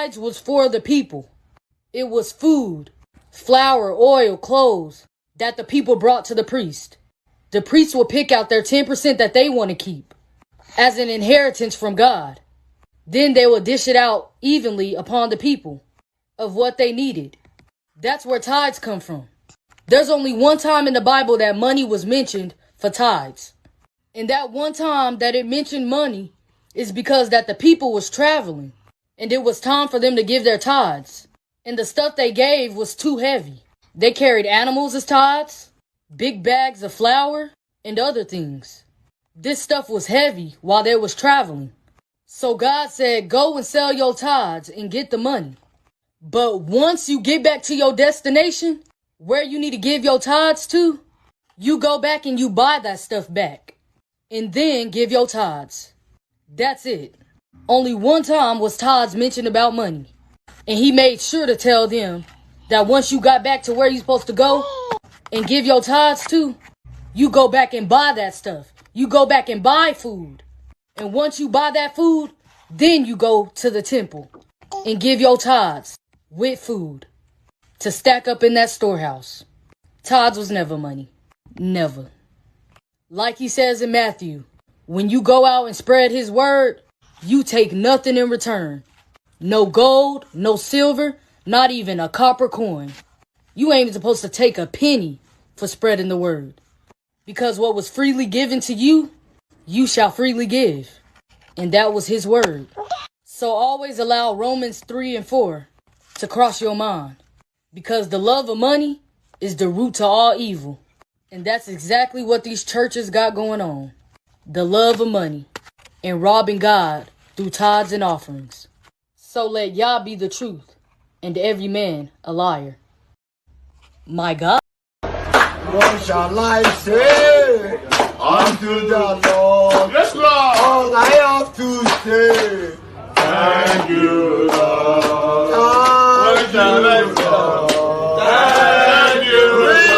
tithes was for the people. It was food, flour, oil, clothes that the people brought to the priest. The priest will pick out their 10% that they want to keep as an inheritance from God. Then they will dish it out evenly upon the people of what they needed. That's where tithes come from. There's only one time in the Bible that money was mentioned for tithes. And that one time that it mentioned money is because that the people was traveling and it was time for them to give their tithes. And the stuff they gave was too heavy. They carried animals as tithes, big bags of flour, and other things. This stuff was heavy while they was traveling. So God said, go and sell your tithes and get the money. But once you get back to your destination, where you need to give your tithes to, you go back and you buy that stuff back. And then give your tithes. That's it. Only one time was tithes mentioned about money. And he made sure to tell them that once you got back to where you're supposed to go and give your tithes to, you go back and buy that stuff. You go back and buy food. And once you buy that food, then you go to the temple and give your tithes with food to stack up in that storehouse. Tithes was never money. Never. Like he says in Matthew, when you go out and spread his word, you take nothing in return. No gold, no silver, not even a copper coin. You ain't supposed to take a penny for spreading the word. Because what was freely given to you, you shall freely give. And that was his word. So always allow Romans 3 and 4 to cross your mind. Because the love of money is the root to all evil. And that's exactly what these churches got going on. The love of money and robbing God through tithes and offerings. So let Yah be the truth and every man a liar. My God. What shall I say unto the Lord? Yes, Lord. All I have to say, Thank you, Lord. thank What shall I say? Lord. Thank you, Lord.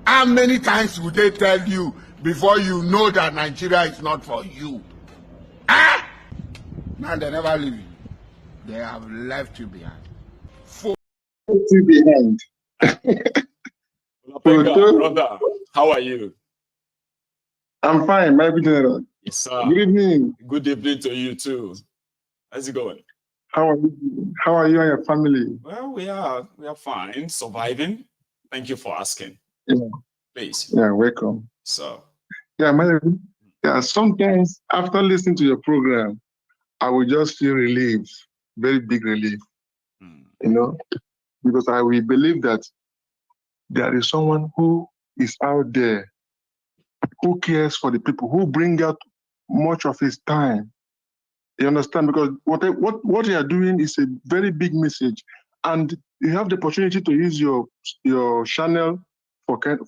How many times would they tell you before you know that Nigeria is not for you? Ah! Now they never leave you. They have left you behind. To behind. Brother, how are you? I'm fine, my general. Yes, sir. Good evening. Good evening to you too. How's it going? How are you? How are you and your family? Well, we are fine, surviving. Thank you for asking. Yeah, Please. yeah, welcome. So Yeah, yeah. Sometimes after listening to your program, I will just feel relief, very big relief. You know, because I will believe that there is someone who is out there who cares for the people, who bring out much of his time. You understand? Because what you are doing is a very big message, and you have the opportunity to use your channel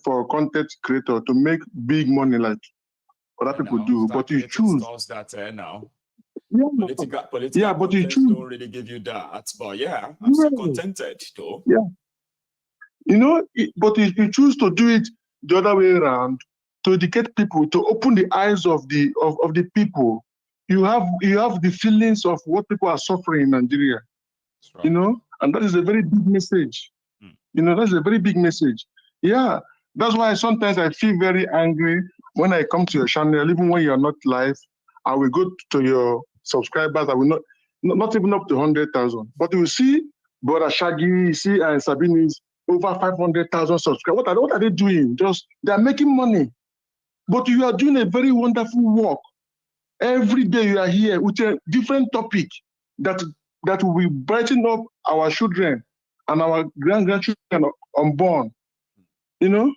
for content creator to make big money like other people do. But you choose that now. yeah, Political but you context choose don't really give you that. But yeah, I'm still contented though. Yeah, you know, but you choose to do it the other way around to educate people, to open the eyes of the people. You have the feelings of what people are suffering in Nigeria. You know, and that is a very big message. You know, that's a very big message. Yeah, that's why sometimes I feel very angry when I come to your channel, even when you're not live. I will go to your subscribers. I will not even up to 100,000. But you see, Brother Shaggy, you see, and Sabine is over 500,000 subscribers. What are they doing? Just they are making money. But you are doing a very wonderful work. Every day you are here with a different topic that will be brighten up our children and our grandchildren unborn. You know,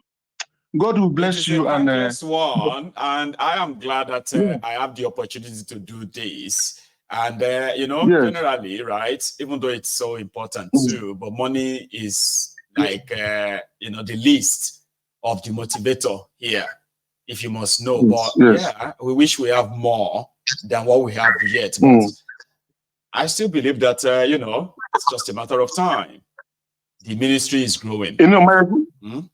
God will bless you. And one, and I am glad that I have the opportunity to do this. And you know, generally, right? Even though it's so important too, but money is like you know, the least of the motivator here, if you must know. But yeah, we wish we have more than what we have yet. But I still believe that you know, it's just a matter of time. The ministry is growing. You know,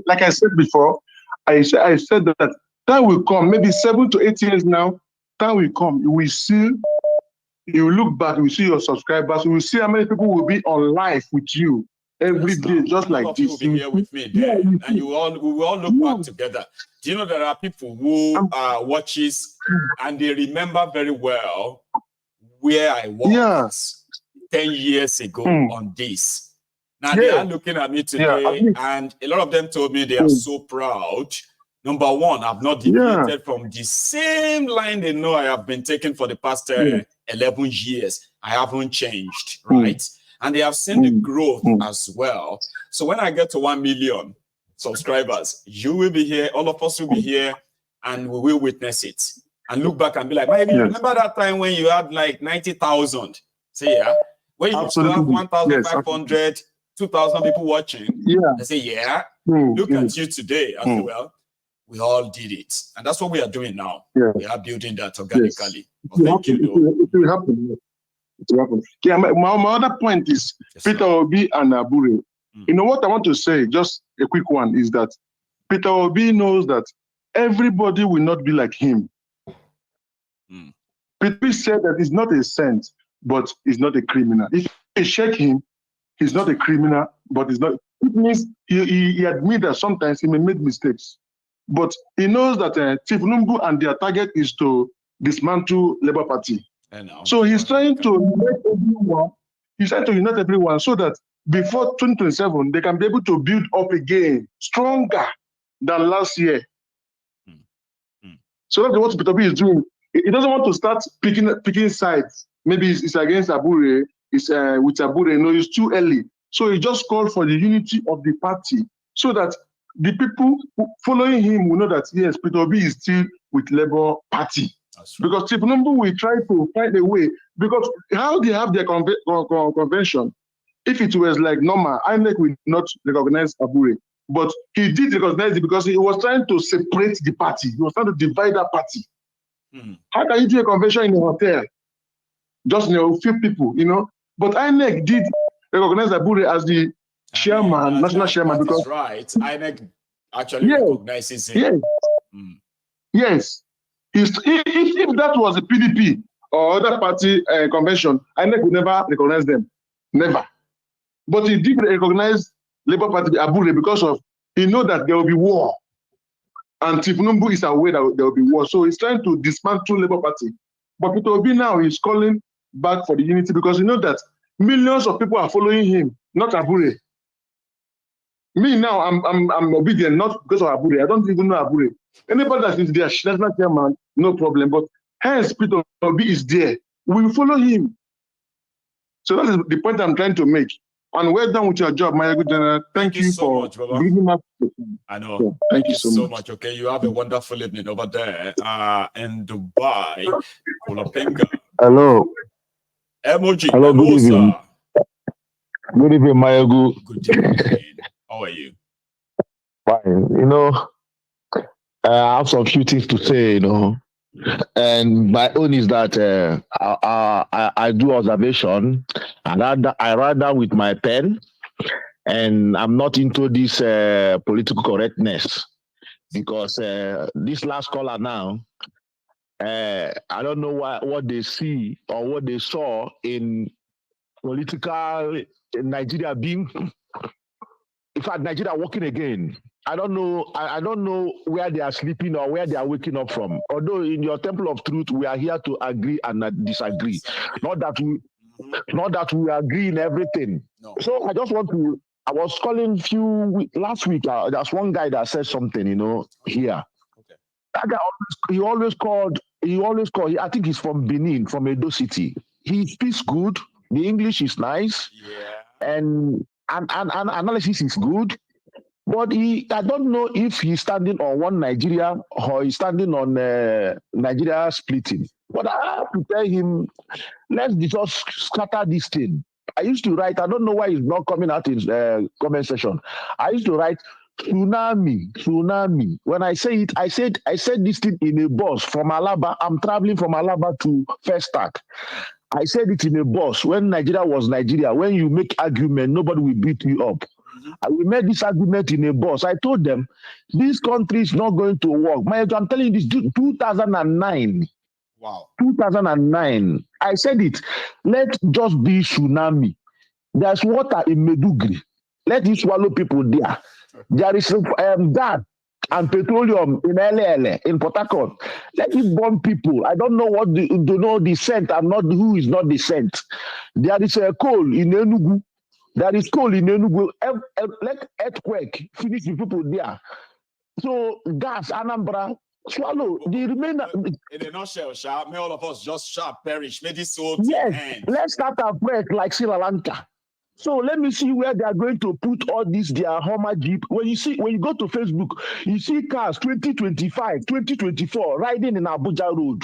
like I said before, I said that time will come, maybe 7 to 8 years now, time will come. You will see, you will look back, you will see your subscribers, you will see how many people will be on live with you every day, just like this. You will be here with me there, and we will all look back together. Do you know there are people who watches and they remember very well where I was 10 years ago on this. Now they are looking at me today, and a lot of them told me they are so proud. Number one, I've not deviated from the same line they know I have been taking for the past 11 years. I haven't changed, right? And they have seen the growth as well. So when I get to 1 million subscribers, you will be here, all of us will be here, and we will witness it. And look back and be like, maybe remember that time when you had like 90,000? Say, yeah. When you used to have 1,500, 2,000 people watching, I say, yeah, look at you today. I say, well, we all did it. And that's what we are doing now. We are building that organically. Well, thank you, though. It will happen. It will happen. Yeah, my other point is Peter Obi and Abure. You know what I want to say, just a quick one, is that Peter Obi knows that everybody will not be like him. Peter Obi said that he's not a saint, but he's not a criminal. If you check him, he's not a criminal, but he's not. It means he admits that sometimes he may make mistakes. But he knows that Chief Numbu and their target is to dismantle Labour Party. So he's trying to unite everyone. He's trying to unite everyone so that before 2027, they can be able to build up again, stronger than last year. So that's what Peter Obi is doing. He doesn't want to start picking sides. Maybe it's against Abure, it's with Abure. No, it's too early. So he just called for the unity of the party so that the people following him will know that, yes, Peter Obi is still with Labour Party. Because Chief Numbu will try to find a way. Because how they have their convention, if it was like normal, INEC will not recognize Abure. But he did recognize it because he was trying to separate the party. He was trying to divide that party. How can you do a convention in a hotel? Just few people, you know. But INEC did recognize Abure as the chairman, national chairman. Because right, INEC actually recognizes him. Yes. If that was a PDP or other party convention, INEC would never recognize them. Never. But he did recognize Labour Party Abure because of he know that there will be war. And Chief Numbu is aware that there will be war. So he's trying to dismantle Labour Party. But Peter Obi now is calling back for the unity because you know that millions of people are following him, not Abure. Me now, I'm obedient, not because of Abure. I don't even know Abure. Anybody that is there, national chairman, no problem. But hence, Peter Obi is there. We will follow him. So that is the point I'm trying to make. And well done with your job, my good general. Thank you so for much, Baba. bringing us. I know. Yeah, thank you so much. Okay, you have a wonderful evening over there in Dubai, Kulapenga. Hello. Emoji. Hello, good evening. Sir. Good evening, Mayogu. Good evening. How are you? Fine. You know, I have some few things to say, you know. And my own is that I do observation, and I write down with my pen, and I'm not into this political correctness, because this last caller now, I don't know what they see or what they saw in political Nigeria being, in fact, Nigeria working again. I don't know. I don't know where they are sleeping or where they are waking up from. Although in your temple of truth, we are here to agree and disagree. Not that we agree in everything. No. So I just want to. I was calling last week. There's one guy that said something, you know, here. Okay. That guy he always called. I think he's from Benin, from Edo City. He speaks good. The English is nice. Yeah. And analysis is good. But I don't know if he's standing on one Nigeria or he's standing on Nigeria splitting. But I have to tell him, let's just scatter this thing. I used to write, I don't know why he's not coming out in comment section. I used to write tsunami. When I say it, I said this thing in a bus from Alaba. I'm traveling from Alaba to Festac. I said it in a bus when Nigeria was Nigeria. When you make argument, nobody will beat you up. We made this argument in a bus. I told them, this country is not going to work. I'm telling you this, 2009. Wow. 2009. I said it. Let just be tsunami. There's water in Medugri. Let it swallow people there. There is gas and petroleum in LA, in Port Harcourt. Let it burn people. I don't know what to know the scent. I'm not who is not the scent. There is a coal in Enugu. There is coal in Enugu. Let earthquake finish the people there. So gas, Anambra, swallow. The remainder. In a nutshell, may all of us just perish. May this whole end. Let's start a break like Sri Lanka. So let me see where they are going to put all this, their Hummer Jeep. When you go to Facebook, you see cars 2025, 2024 riding in Abuja Road.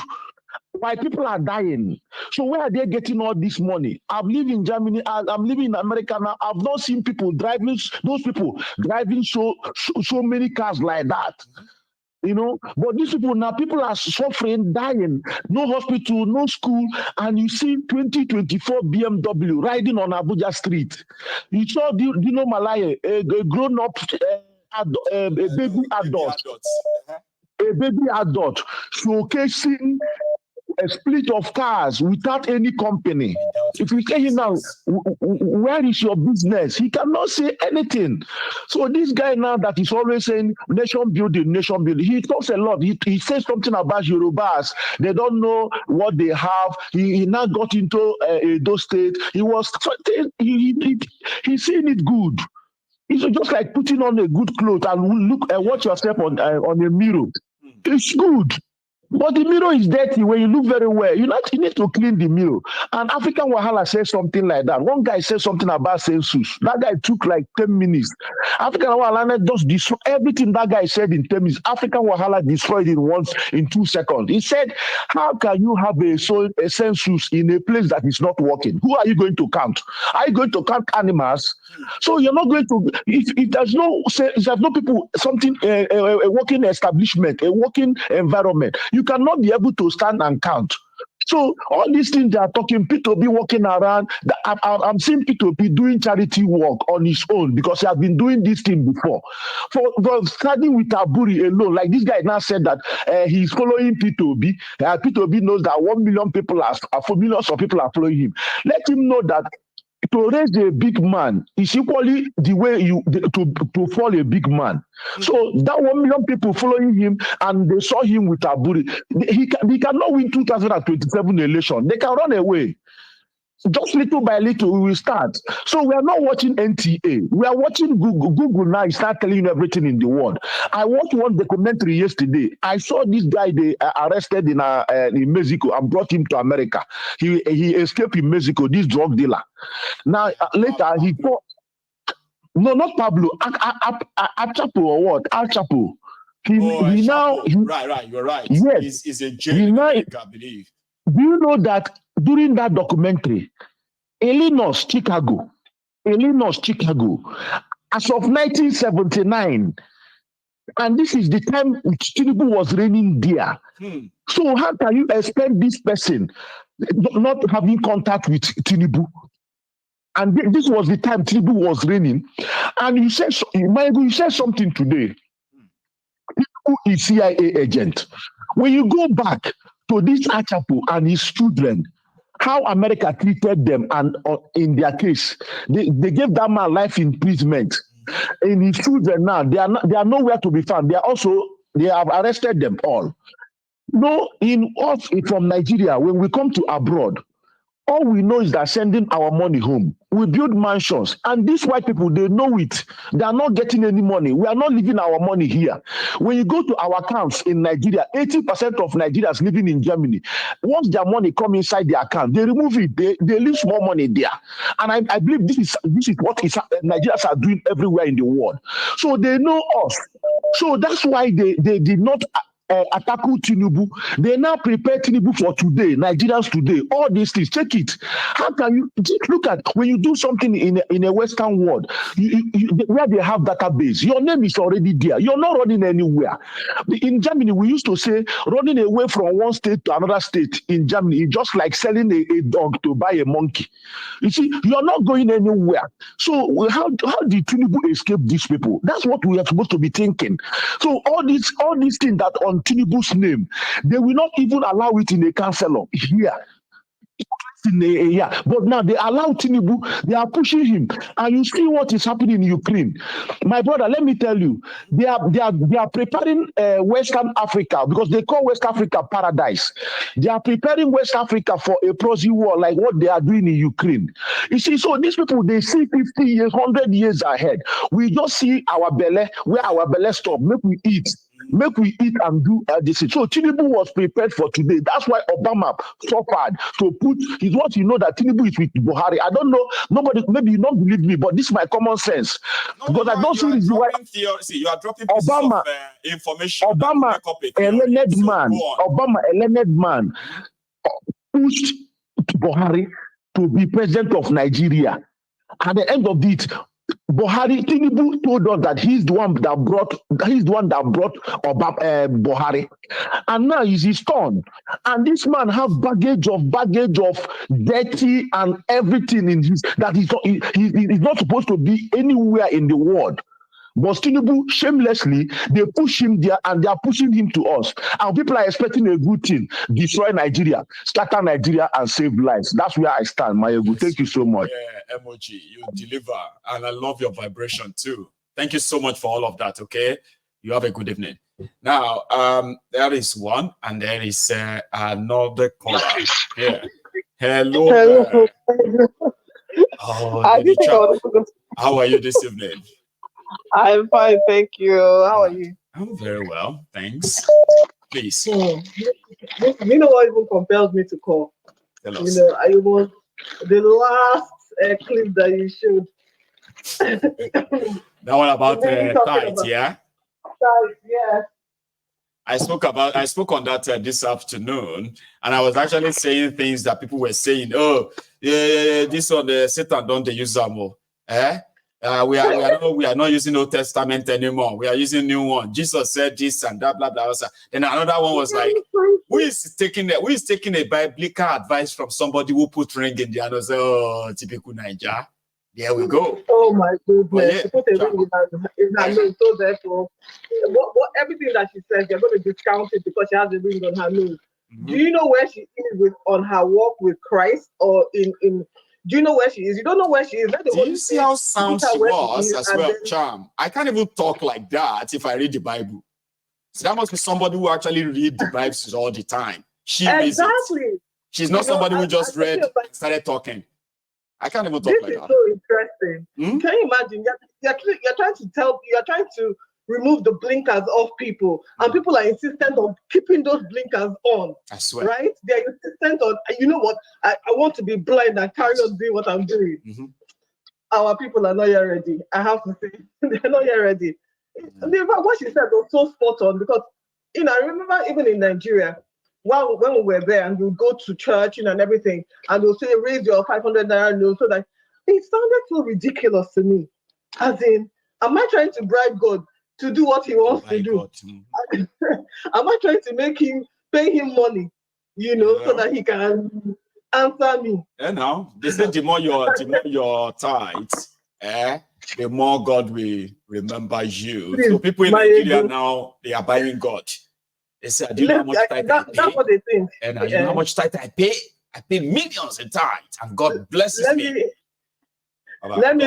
Why people are dying? So where are they getting all this money? I've lived in Germany. I'm living in America now. I've not seen people driving. Those people driving so many cars like that. You know, but these people now, people are suffering, dying, no hospital, no school, and you see 2024 BMW riding on Abuja street. You saw, do you know Malaya, a grown-up, a baby adult, showcasing a split of cars without any company. If you tell him now, where is your business? He cannot say anything. So this guy now that is always saying nation building, he talks a lot. He says something about Yorubas. They don't know what they have. He now got into Edo State. He's saying it good. It's just like putting on a good clothes and look and watch yourself on a mirror. It's good. But the mirror is dirty. When you look very well, you need to clean the mirror. And African Wahala says something like that. One guy said something about census. That guy took like 10 minutes. African Wahala just destroyed everything that guy said in 10 minutes. African Wahala destroyed it once in 2 seconds. He said, how can you have a census in a place that is not working? Who are you going to count? Are you going to count animals? So you're not going to, if there's no people, a working establishment, a working environment, you cannot be able to stand and count. So all these things they are talking, P2B walking around, I'm seeing P2B doing charity work on his own because he has been doing this thing before. For starting with Aburi alone, like this guy now said that he's following P2B. P2B knows that 1 million people millions of people are following him. Let him know that to raise a big man is equally the way to fall a big man. So that 1 million people following him and they saw him with Aburi, he cannot win 2027 election. They can run away. Just little by little, we will start. So we are not watching NTA. We are watching Google. Google now is start telling you everything in the world. I watched one documentary yesterday. I saw this guy they arrested in Mexico and brought him to America. He escaped in Mexico, this drug dealer. Now, later, he called. No, not Pablo. Achapo or what? Al Chapo. He now. Right. You're right. Yes. He's a jail in America, I believe. Do you know that during that documentary, Illinois, Chicago, as of 1979, and this is the time Tinubu was reigning there. So how can you expect this person not having contact with Tinubu? And this was the time Tinubu was reigning. And you said something today. Tinubu is CIA agent. When you go back to this Achapo and his children, how America treated them, and in their case, they gave that man life imprisonment. In his children now, they are nowhere to be found. They have arrested them all. No, in us from Nigeria, when we come to abroad, all we know is that sending our money home. We build mansions, and these white people, they know it. They are not getting any money. We are not leaving our money here. When you go to our camps in Nigeria, 80% of Nigerians living in Germany, once their money come inside their account, they remove it. They leave small money there. And I believe this is what Nigerians are doing everywhere in the world. So they know us. So that's why they did not attack Tinubu. They now prepare Tinubu for today, Nigerians today. All these things, check it. How can you look at when you do something in a Western world, where they have database? Your name is already there. You're not running anywhere. In Germany, we used to say running away from one state to another state in Germany is just like selling a dog to buy a monkey. You see, you're not going anywhere. So how did Tinubu escape these people? That's what we are supposed to be thinking. So all these things that on Tinubu's name, they will not even allow it in a council here. But now they allow Tinubu, they are pushing him, and you see what is happening in Ukraine. My brother, let me tell you, they are preparing Western Africa, because they call West Africa paradise. They are preparing West Africa for a proxy war like what they are doing in Ukraine. You see, so these people, they see 50 years, 100 years ahead. We just see our belly, where our belly stop, make we eat and do this. So Tinubu was prepared for today. That's why Obama suffered to put his what you know that Tinubu is with Buhari. I don't know, nobody, maybe you don't believe me, but this is my common sense. Because I don't see this why you are dropping pieces of information. Obama, a learned man, pushed Buhari to be president of Nigeria. At the end of it, Tinubu told us that he's the one that brought Buhari, and now he's his turn. And this man has baggage of dirty and everything in his that he's not supposed to be anywhere in the world. But Tinubu, shamelessly, they push him there and they are pushing him to us. And people are expecting a good thing, destroy Nigeria, scatter Nigeria, and save lives. That's where I stand, Mayegu. Thank you so much. Yeah, Emoji, you deliver. And I love your vibration too. Thank you so much for all of that, okay? You have a good evening. Now, there is one, and there is another caller here. Hello. How are you this evening? I'm fine, thank you. How are you? I'm very well, thanks. Please. You know what even compelled me to call? Tell us. You know, I was the last clip that you showed. That one about tight, yeah? Tight, yeah. I spoke on that this afternoon, and I was actually saying things that people were saying. Oh, yeah, this one, Satan don't they use them more? We are not using Old Testament anymore. We are using new one. Jesus said this and that, blah blah blah. Then another one was like, who is taking a biblical advice from somebody who put ring in the hand and say, oh, typical Niger. There we go. Oh my goodness. Yeah. Put a ring in her nose. So therefore, everything that she says, they're going to discount it because she has a ring on her nose. Do you know where she is on her walk with Christ, or in? Do you know where she is? You don't know where she is. Do you see how sound she was as well, Charm? I can't even talk like that if I read the Bible. So that must be somebody who actually read the Bible all the time. She exactly. She's not somebody who just read and started talking. I can't even talk This like is that. so interesting. Can you imagine? You're trying to remove the blinkers off people, and people are insistent on keeping those blinkers on. I swear. Right? They're insistent on, you know what? I want to be blind and carry on doing what I'm doing. Our people are not yet ready. I have to say, they're not yet ready. What she said was so spot on, because I remember even in Nigeria, when we were there and we go to church and everything, and they'll say, raise your 500 naira note, so that it sounded so ridiculous to me. As in, am I trying to bribe God to do what he wants to do? Am I trying to pay him money, so that he can answer me? And now they say the more your tithes, the more God will remember you. Please, so people in Nigeria now, they are buying God. They say, do you know how much tithe I pay? That's what they think. And you know how much tithe I pay? I pay millions in tithe, and God blesses me. Let me